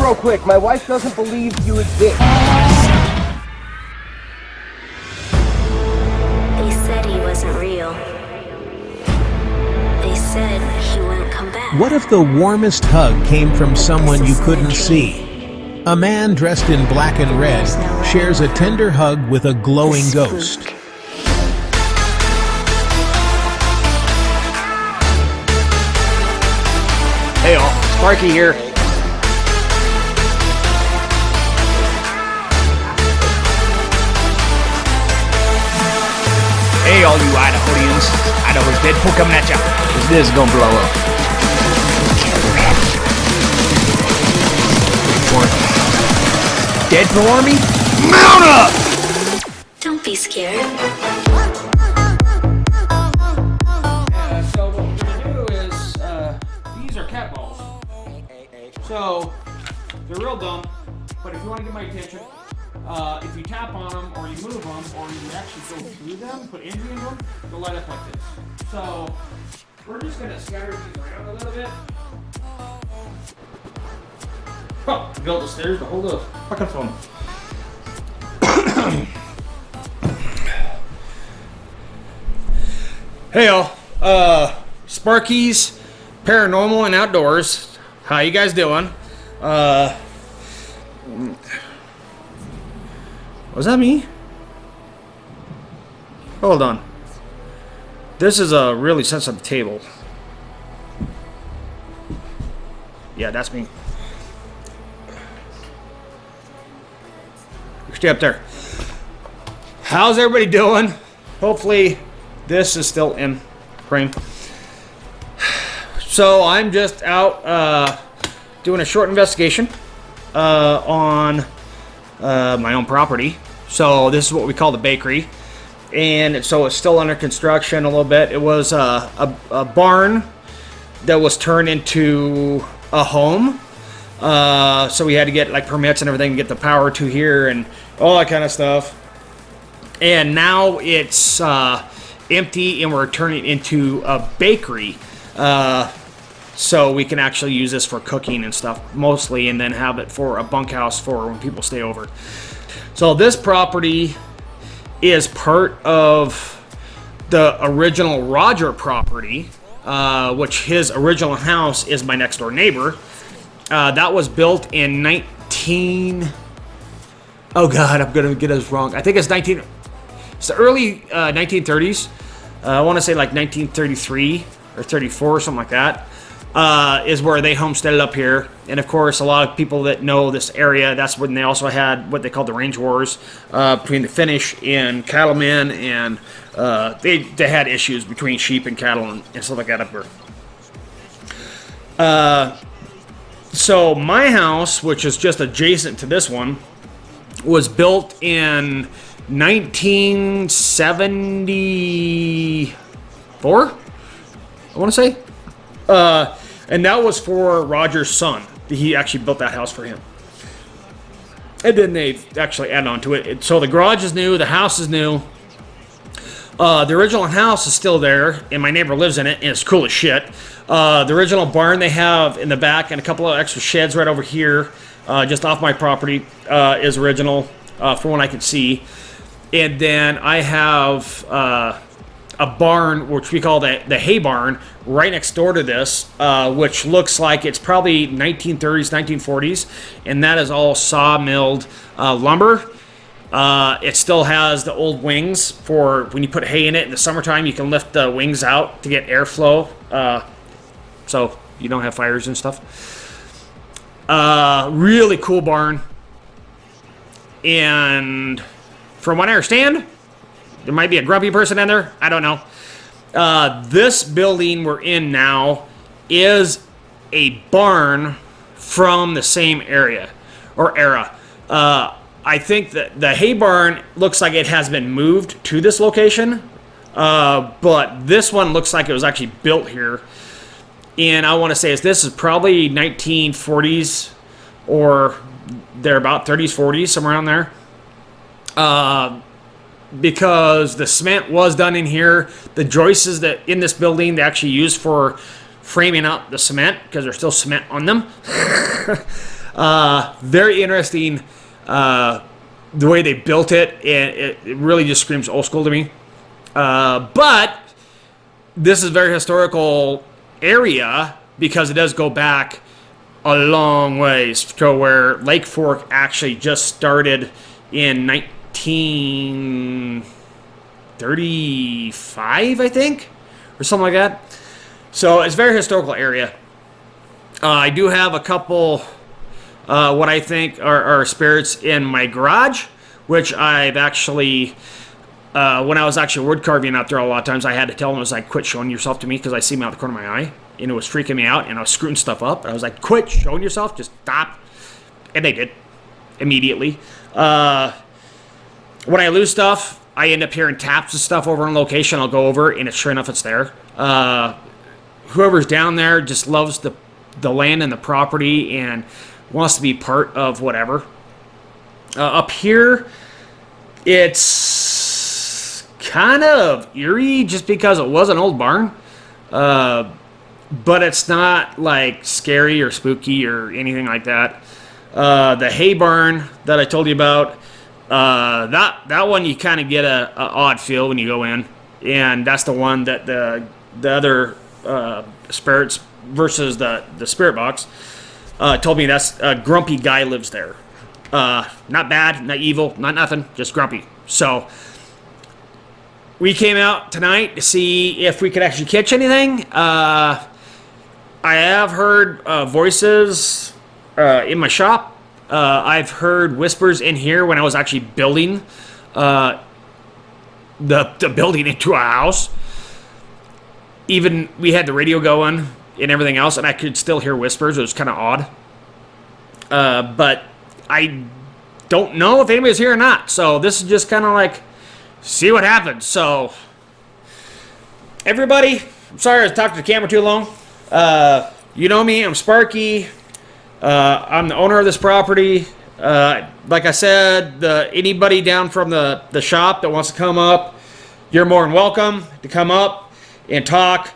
real quick. My wife doesn't believe you exist. They said he wasn't real. They said he wouldn't come back. What if the warmest hug came from someone you couldn't see? A man dressed in black and red shares a tender hug with a glowing ghost. Hey all, Sparky here. Hey all you Idahoans. Idaho's Deadpool coming at ya. This is gonna blow up. Deadpool army, mount up! Don't be scared. So what we're gonna do is, these are cat balls. So, they're real dumb, but if you want to get my attention, if you tap on them, or you move them, or you actually go through them, put energy in them, they'll light up like this. So, we're just gonna scatter these around a little bit. Oh, build the stairs to hold the fucking phone. Hey y'all, Sparky's Paranormal and Outdoors. How you guys doing? Was that me? Hold on. This is a really sensitive table. Yeah, that's me. Stay up there. How's everybody doing? Hopefully this is still in frame. So I'm just out doing a short investigation on my own property. So this is what we call the bakery, and so it's still under construction a little bit. It was a barn that was turned into a home. So we had to get like permits and everything to get the power to here and all that kind of stuff. And now it's empty, and we're turning it into a bakery. So we can actually use this for cooking and stuff mostly, and then have it for a bunkhouse for when people stay over. So this property is part of the original Roger property, which his original house is my next door neighbor. That was built in 19... Oh God, I'm gonna get this wrong. I think it's the early 1930s. I want to say like 1933 or 34 or something like that. Is where they homesteaded up here. And of course, a lot of people that know this area, that's when they also had what they called the range wars between the Finnish and cattlemen, and they had issues between sheep and cattle and stuff like that up here. So my house, which is just adjacent to this one, was built in 1974, I want to say. And that was for Roger's son. He actually built that house for him. And then they actually added on to it. So the garage is new, the house is new. The original house is still there, and my neighbor lives in it, and it's cool as shit. The original barn they have in the back, and a couple of extra sheds right over here, just off my property, is original, from what I can see. And then I have a barn, which we call the hay barn, right next door to this, which looks like it's probably 1930s, 1940s, and that is all sawmilled lumber. It still has the old wings for when you put hay in it in the summertime. You can lift the wings out to get airflow, so you don't have fires and stuff. Really cool barn. And from what I understand, there might be a grumpy person in there. I don't know. This building we're in now is a barn from the same area or era. I think that the hay barn looks like it has been moved to this location, but this one looks like it was actually built here. And I want to say this is probably 1940s or thereabout, 30s, 40s, somewhere around there. Because the cement was done in here. The joists that in this building they actually use for framing up the cement, because there's still cement on them. Very interesting the way they built it, and it really just screams old school to me. But this is a very historical area because it does go back a long ways to where Lakefork actually just started in 1935, I think, or something like that. So it's a very historical area. I do have a couple what I think are spirits in my garage, which I've actually, when I was actually wood carving out there, a lot of times I had to tell them, I was like, quit showing yourself to me because I see them out the corner of my eye, and it was freaking me out, and I was screwing stuff up. I was like, quit showing yourself, just stop. And they did immediately. When I lose stuff, I end up hearing taps and stuff over on location. I'll go over, and sure enough, it's there. Whoever's down there just loves the land and the property and wants to be part of whatever. Up here, it's kind of eerie just because it was an old barn. But it's not like scary or spooky or anything like that. The hay barn that I told you about, that one you kind of get a odd feel when you go in, and that's the one that the other spirits versus the spirit box told me that's a grumpy guy lives there. Not bad, not evil, not nothing, just grumpy. So we came out tonight to see if we could actually catch anything. I have heard voices in my shop. I've heard whispers in here when I was actually building the building into a house. Even we had the radio going and everything else, and I could still hear whispers. It was kind of odd. But I don't know if anybody's here or not. So this is just kind of like, see what happens. So everybody, I'm sorry I talked to the camera too long. You know me, I'm Sparky. I'm the owner of this property. Like I said, anybody down from the shop that wants to come up, you're more than welcome to come up and talk.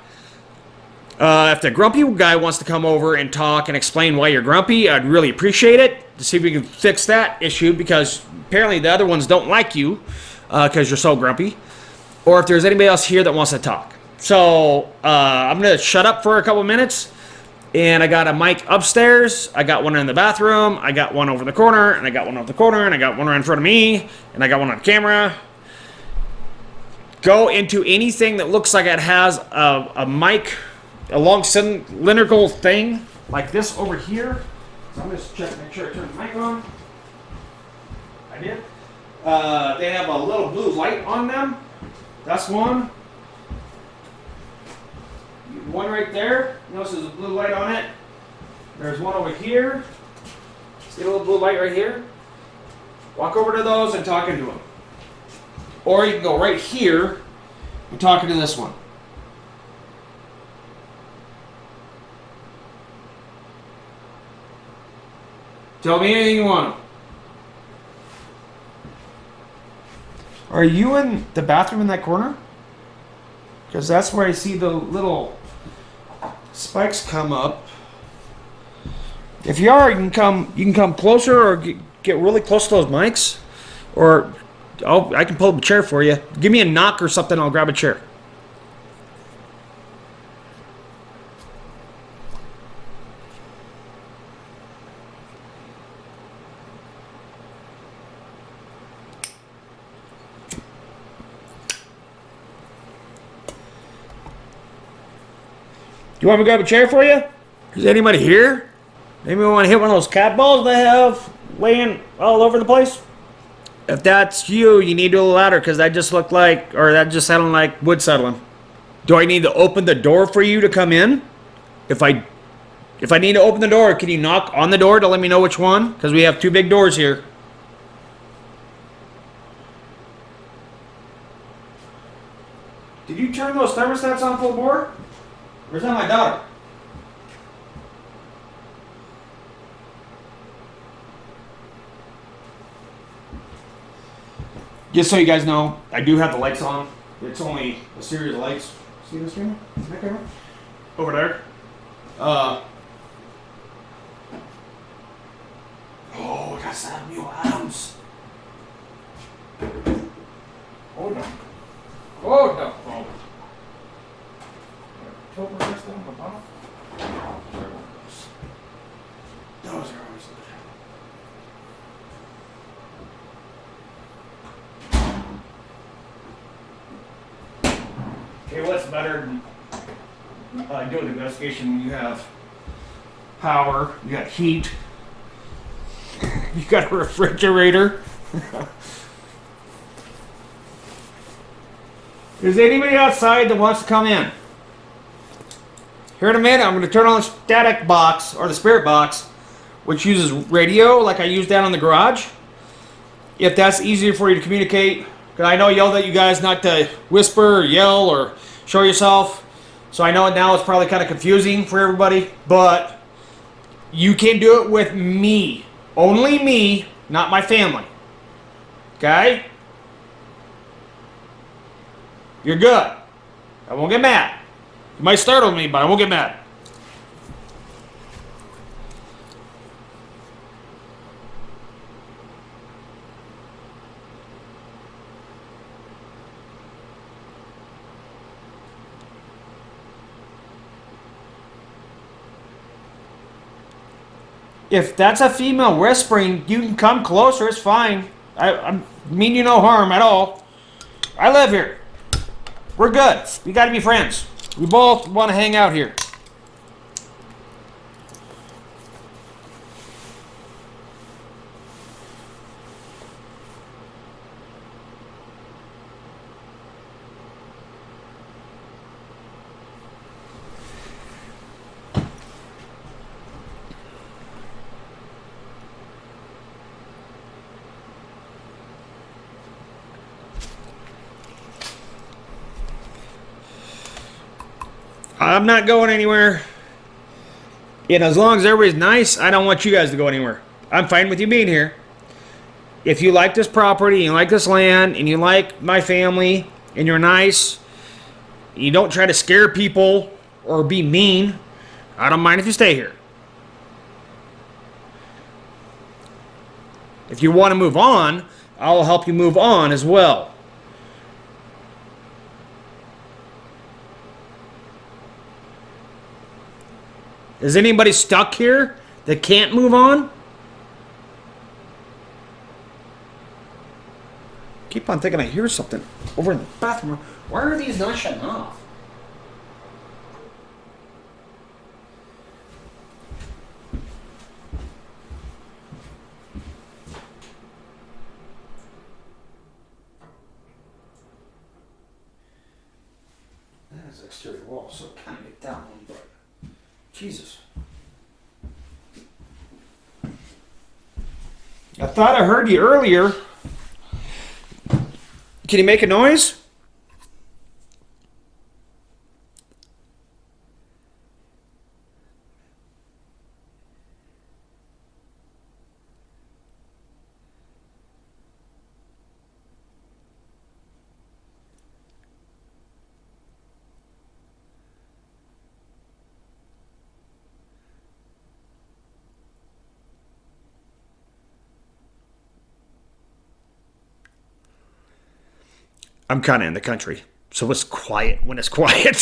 If the grumpy guy wants to come over and talk and explain why you're grumpy, I'd really appreciate it to see if we can fix that issue, because apparently the other ones don't like you because you're so grumpy. Or if there's anybody else here that wants to talk. So I'm going to shut up for a couple minutes. And I got a mic upstairs. I got one in the bathroom. I got one over the corner. And I got one over the corner. And I got one right in front of me. And I got one on camera. Go into anything that looks like it has a mic, a long cylindrical thing like this over here. So I'm just check, make sure I turn the mic on. I did. They have a little blue light on them. That's one. One right there. Notice there's a blue light on it. There's one over here. See a little blue light right here? Walk over to those and talk into them. Or you can go right here and talk into this one. Tell me anything you want. Are you in the bathroom in that corner? Because that's where I see the little spikes come up. If you are, you can come closer or get really close to those mics, or I can pull up a chair for you. Give me a knock or something, I'll grab a chair. Do you want me to grab a chair for you? Is anybody here? Maybe we want to hit one of those cat balls they have laying all over the place? If that's you, you need to do a little louder, because that just looked like, or that just sounded like wood settling. Do I need to open the door for you to come in? If I need to open the door, can you knock on the door to let me know which one? Because we have two big doors here. Did you turn those thermostats on full bore? Where's that my daughter? Just so you guys know, I do have the lights on. It's only a series of lights. See this camera? That camera? Over there. Casa de mi house. Hold on. Hold on. Those are always good. Okay, what's better than doing the investigation when you have power, you got heat, you got a refrigerator? Is anybody outside that wants to come in? Here in a minute, I'm going to turn on the static box, or the spirit box, which uses radio, like I use down in the garage. If that's easier for you to communicate, because I know I yelled at you guys not to whisper or yell or show yourself. So I know now it's probably kind of confusing for everybody, but you can do it with me. Only me, not my family. Okay? You're good. I won't get mad. You might startle me, but I won't get mad. If that's a female whispering, you can come closer. It's fine. I mean you no harm at all. I live here. We're good. We got to be friends. We both want to hang out here. I'm not going anywhere. And as long as everybody's nice, I don't want you guys to go anywhere. I'm fine with you being here. If you like this property, you like this land, and you like my family, and you're nice, you don't try to scare people or be mean, I don't mind if you stay here. If you want to move on, I'll help you move on as well. Is anybody stuck here that can't move on? Keep on thinking I hear something over in the bathroom. Why are these not shutting off? That is the exterior wall, so I can't get that one, but Jesus. I thought I heard you earlier. Can you make a noise? I'm kind of in the country, so it's quiet when it's quiet.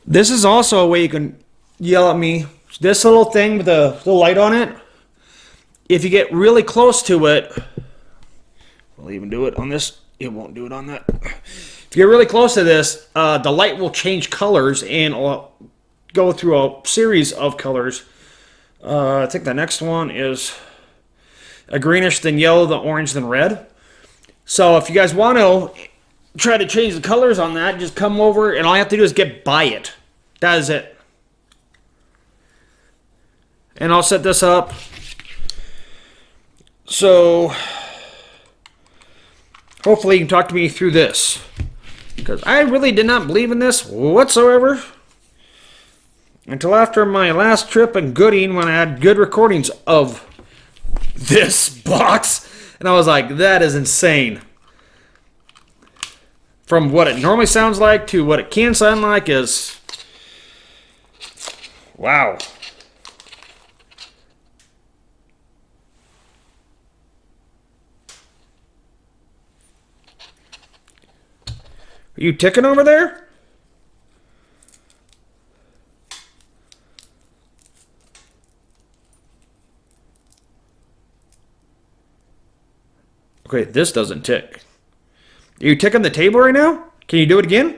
This is also a way you can yell at me. This little thing with the light on it, if you get really close to it, we'll even do it on this. It won't do it on that. If you get really close to this, the light will change colors and go through a series of colors. I think the next one is a greenish, then yellow, then orange, then red. So if you guys want to try to change the colors on that, just come over and all you have to do is get by it. That is it. And I'll set this up. So hopefully you can talk to me through this. Because I really did not believe in this whatsoever. Until after my last trip in Gooding, when I had good recordings of this box. And I was like, that is insane. From what it normally sounds like to what it can sound like is... wow. Are you ticking over there? Okay, this doesn't tick. Are you ticking the table right now? Can you do it again?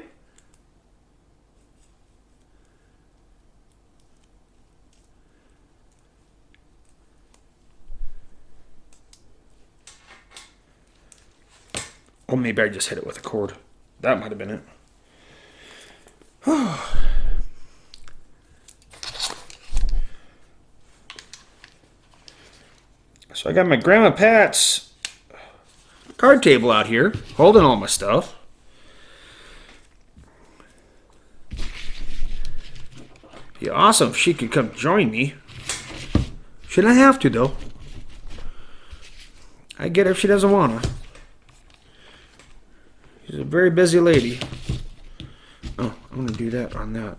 Or maybe I just hit it with a cord. That might have been it. So I got my Grandma Pat's card table out here, holding all my stuff. Be awesome if she could come join me. She doesn't have to, though. I get it if she doesn't want to. She's a very busy lady. Oh, I'm going to do that on that.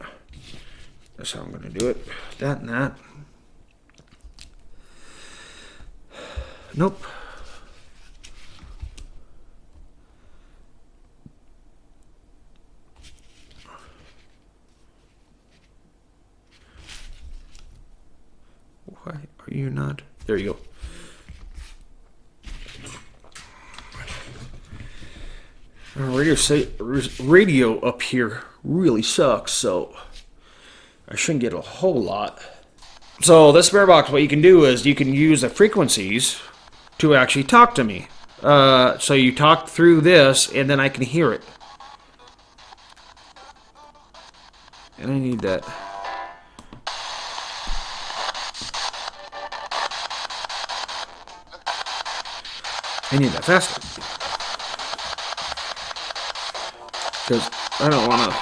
That's how I'm going to do it. That and that. Nope. Why are you not? There you go. Radio up here really sucks, so I shouldn't get a whole lot. So this spare box, what you can do is you can use the frequencies to actually talk to me. So you talk through this, and then I can hear it. And I need that. I need that faster. Because I don't want to...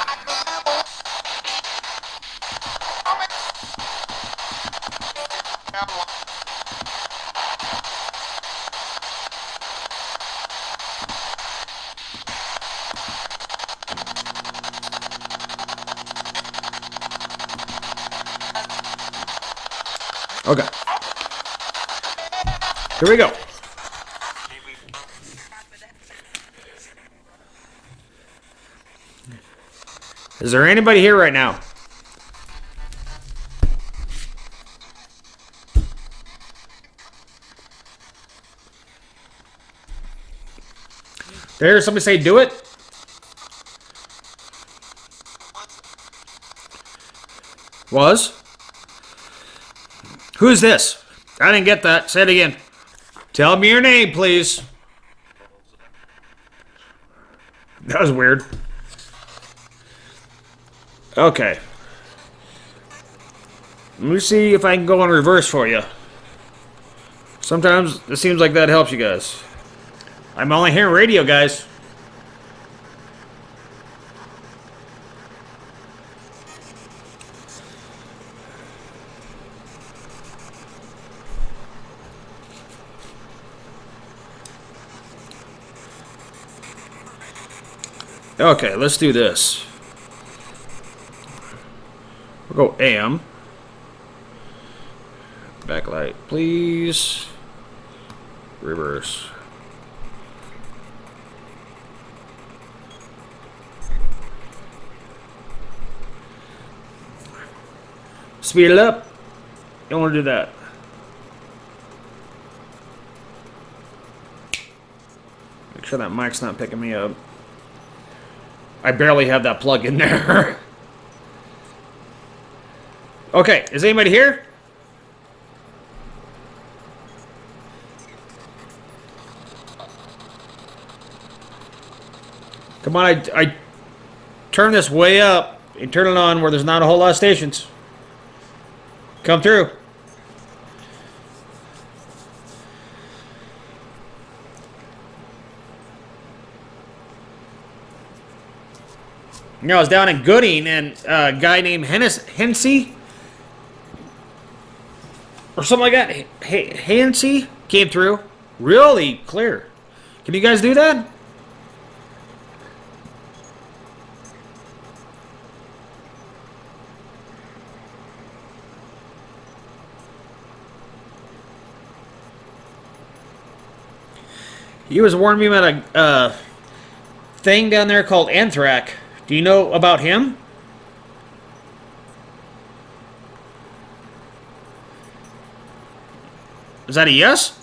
Okay. Here we go. Is there anybody here right now? There, somebody say do it. Was? Who's this? I didn't get that. Say it again. Tell me your name, please. That was weird. Okay. Let me see if I can go in reverse for you. Sometimes it seems like that helps you guys. I'm only hearing radio, guys. Okay, let's do this. We'll go AM. Backlight, please. Reverse. Speed it up. You don't want to do that. Make sure that mic's not picking me up. I barely have that plug in there. Okay, is anybody here? Come on, I turn this way up and turn it on where there's not a whole lot of stations. Come through. You know, I was down in Gooding, and a guy named Hensey or something like that, Hensey, came through really clear. Can you guys do that? He was warning me about a thing down there called Anthrax. Do you know about him? Is that a yes?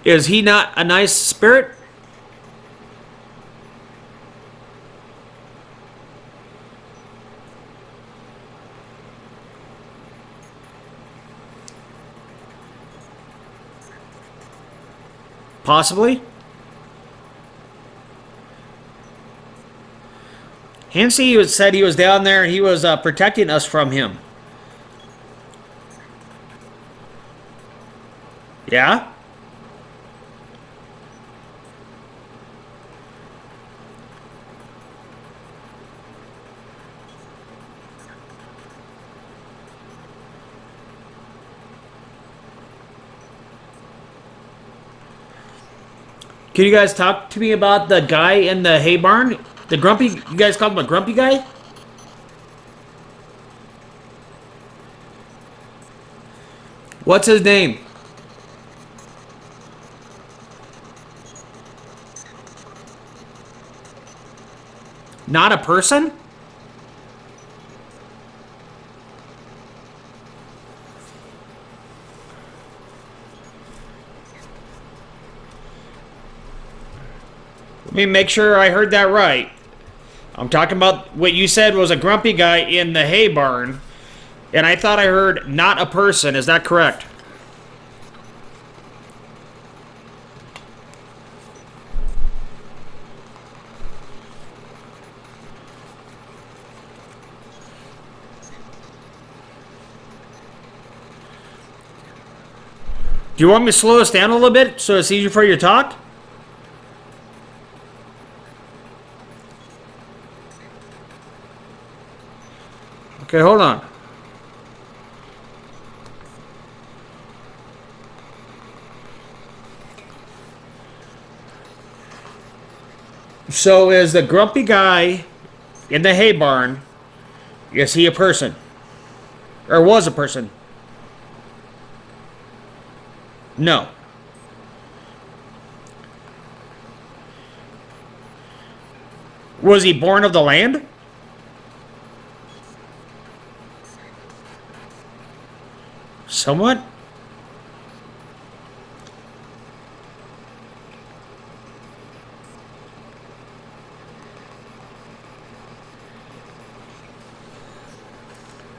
Is he not a nice spirit? Possibly. Hansey said he was down there and he was protecting us from him. Yeah? Can you guys talk to me about the guy in the hay barn? The grumpy, you guys call him a grumpy guy? What's his name? Not a person? Let me make sure I heard that right. I'm talking about what you said was a grumpy guy in the hay barn, and I thought I heard not a person. Is that correct? Do you want me to slow this down a little bit so it's easier for you to talk? Okay, hold on. So is the grumpy guy in the hay barn, is he a person? Or was a person? No. Was he born of the land? Somewhat.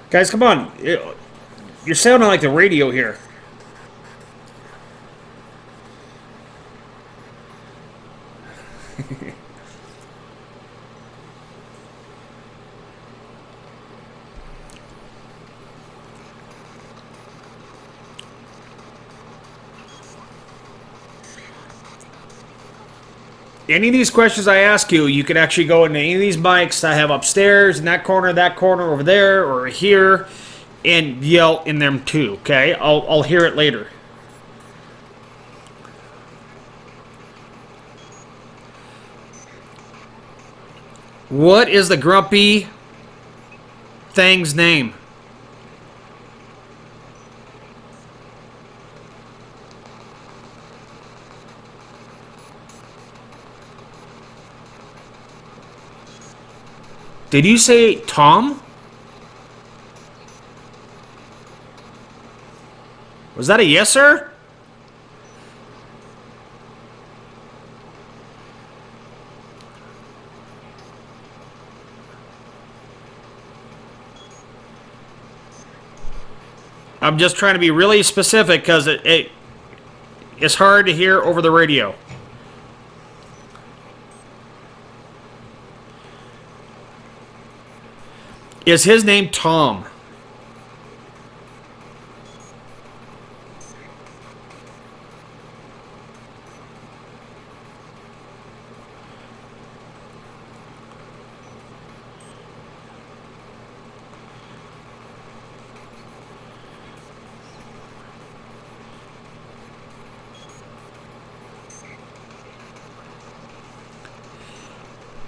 Guys, come on. You're sounding like the radio here. Any of these questions I ask you, you can actually go into any of these mics I have upstairs, in that corner, over there, or here, and yell in them too, okay? I'll hear it later. What is the grumpy thing's name? Did you say Tom? Was that a yes, sir? I'm just trying to be really specific because it's hard to hear over the radio. Is his name Tom?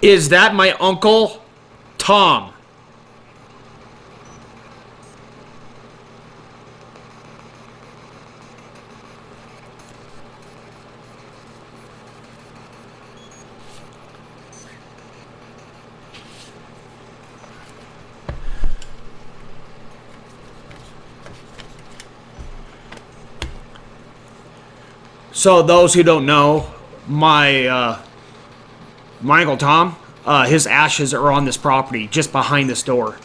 Is that my uncle, Tom? So those who don't know, my Uncle Tom, his ashes are on this property, just behind this door.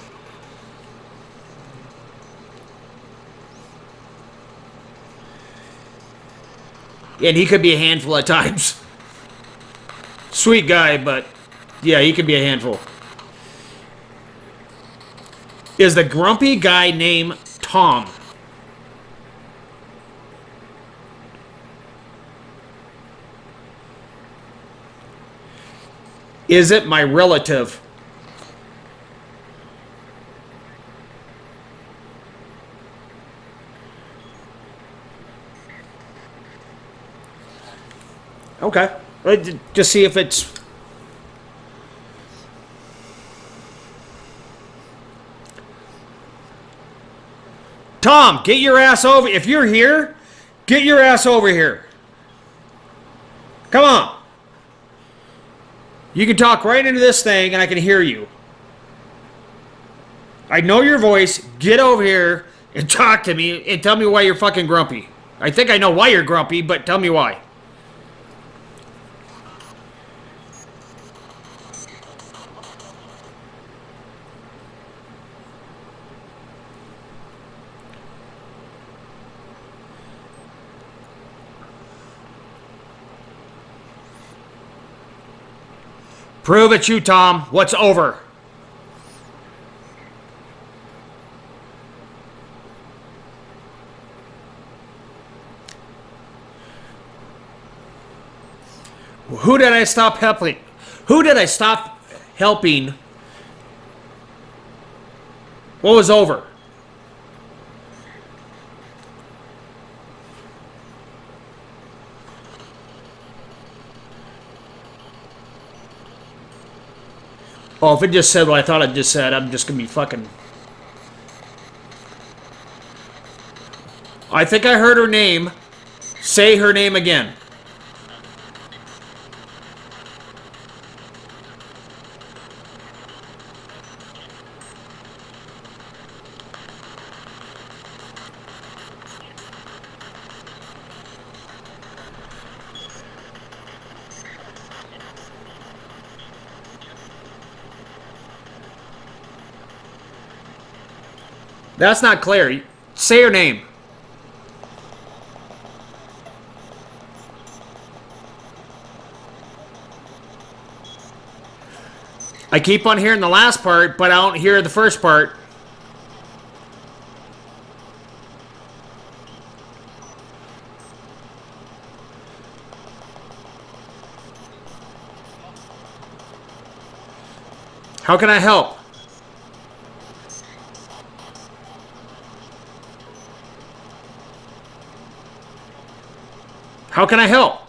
And he could be a handful at times. Sweet guy, but yeah, he could be a handful. Is the grumpy guy named Tom? Is it my relative? Okay. Just see if it's... Tom, get your ass over... If you're here, get your ass over here. Come on. You can talk right into this thing and I can hear you. I know your voice. Get over here and talk to me and tell me why you're fucking grumpy. I think I know why you're grumpy, but tell me why. Prove it, you, Tom. What's over? Who did I stop helping? Who did I stop helping? What was over? Oh, if it just said what I thought it just said, I'm just gonna be fucking... I think I heard her name. Say her name again. That's not clear. Say her name. I keep on hearing the last part, but I don't hear the first part. How can I help? How can I help?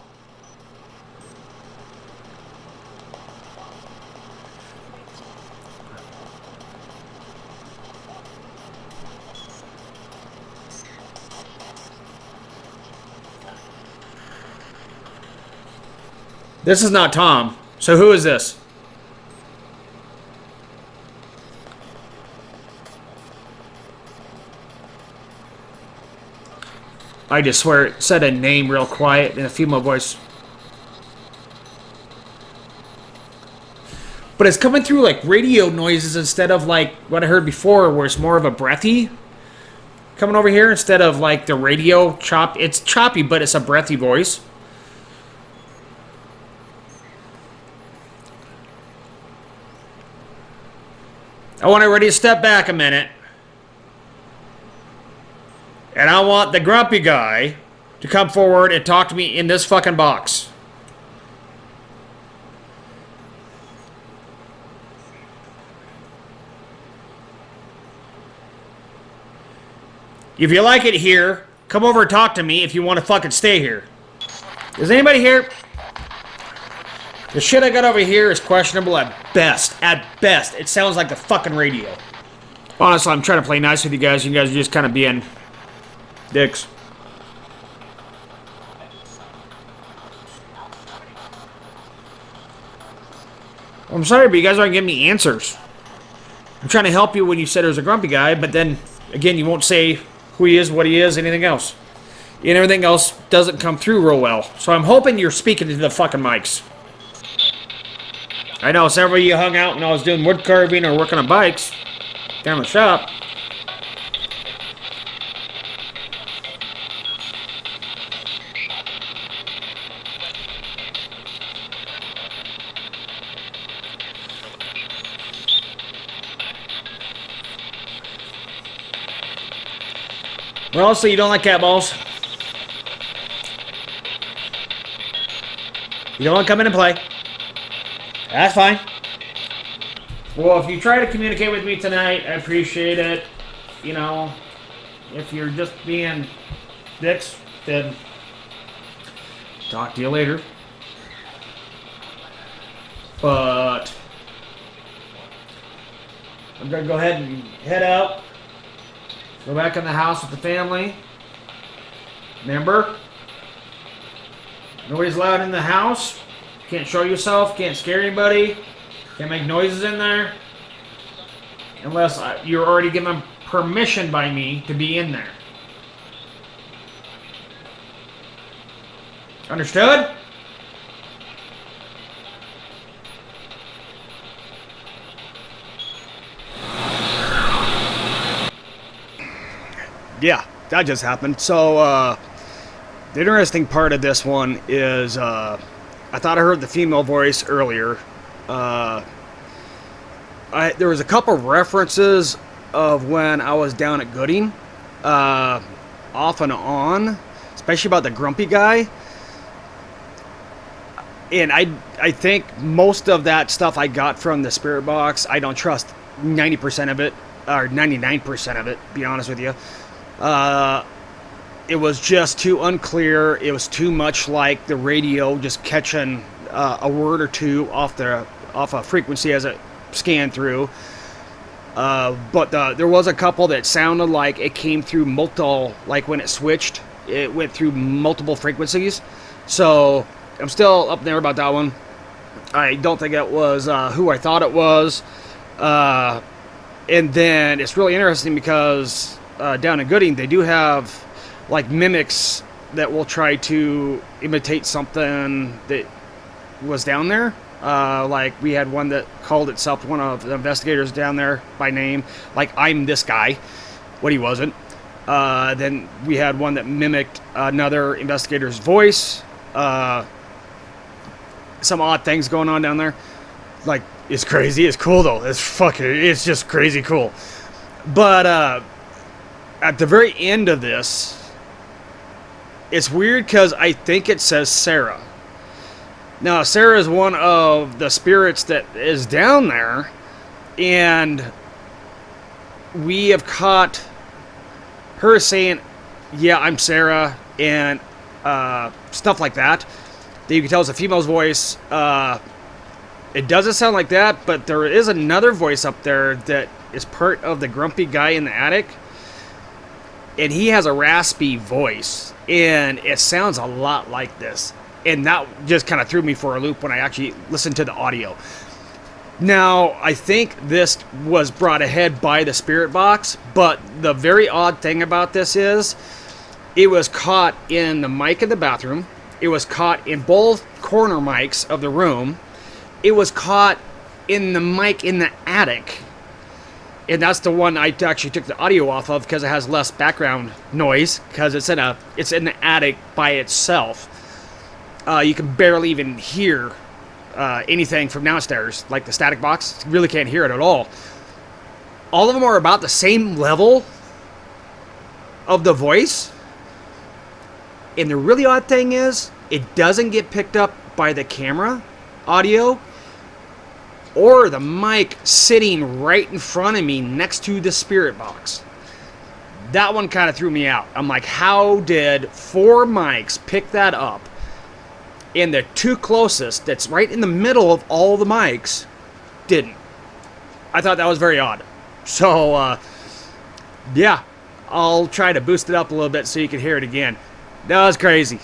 This is not Tom. So who is this? I just swear it said a name real quiet in a female voice. But it's coming through like radio noises instead of like what I heard before, where it's more of a breathy coming over here instead of like the radio chop. It's choppy, but it's a breathy voice. I want everybody to step back a minute. And I want the grumpy guy to come forward and talk to me in this fucking box. If you like it here, come over and talk to me if you want to fucking stay here. Is anybody here? The shit I got over here is questionable at best. At best, it sounds like the fucking radio. Honestly, I'm trying to play nice with you guys. You guys are just kind of being dicks. I'm sorry, but you guys aren't giving me answers. I'm trying to help you when you said there's a grumpy guy, but then, again, you won't say who he is, what he is, anything else. And everything else doesn't come through real well. So I'm hoping you're speaking to the fucking mics. I know several of you hung out when I was doing wood carving or working on bikes down the shop. Well, so you don't like cat balls. You don't want to come in and play. That's fine. Well, if you try to communicate with me tonight, I appreciate it. You know, if you're just being dicks, then talk to you later. But I'm going to go ahead and head out. Go back in the house with the family. Remember, nobody's allowed in the house. Can't show yourself. Can't scare anybody. Can't make noises in there. Unless you're already given permission by me to be in there. Understood? Yeah, that just happened. So, the interesting part of this one is, I thought I heard the female voice earlier. There was a couple references of when I was down at Gooding, off and on, especially about the grumpy guy. And I think most of that stuff I got from the spirit box. I don't trust 90% of it, or 99% of it, to be honest with you. It was just too unclear. It was too much like the radio, just catching a word or two off a frequency as it scanned through. But there was a couple that sounded like it came through multiple, like when it switched, it went through multiple frequencies. So I'm still up there about that one. I don't think it was who I thought it was. And then it's really interesting because down in Gooding, they do have like mimics that will try to imitate something that was down there. Like we had one that called itself, one of the investigators down there by name, like I'm this guy, what he wasn't. Then we had one that mimicked another investigator's voice. Some odd things going on down there. Like, it's crazy. It's cool though. It's just crazy cool. But at the very end of this, it's weird because I think it says Sarah. Now, Sarah is one of the spirits that is down there, and we have caught her saying, yeah, I'm Sarah, and stuff like that. That you can tell it's a female's voice. It doesn't sound like that, but there is another voice up there that is part of the grumpy guy in the attic. And he has a raspy voice, and it sounds a lot like this. And that just kind of threw me for a loop when I actually listened to the audio. Now, I think this was brought ahead by the spirit box, but the very odd thing about this is it was caught in the mic in the bathroom. It was caught in both corner mics of the room. It was caught in the mic in the attic. And that's the one I actually took the audio off of because it has less background noise because it's in the attic by itself. You can barely even hear anything from downstairs, like the static box. You really can't hear it at all. All of them are about the same level of the voice. And the really odd thing is, it doesn't get picked up by the camera audio or the mic sitting right in front of me next to the spirit box. That one kind of threw me out. I'm like, how did 4 mics pick that up and the two closest, that's right in the middle of all the mics, didn't. I thought that was very odd. So, yeah, I'll try to boost it up a little bit so you can hear it again. That was crazy.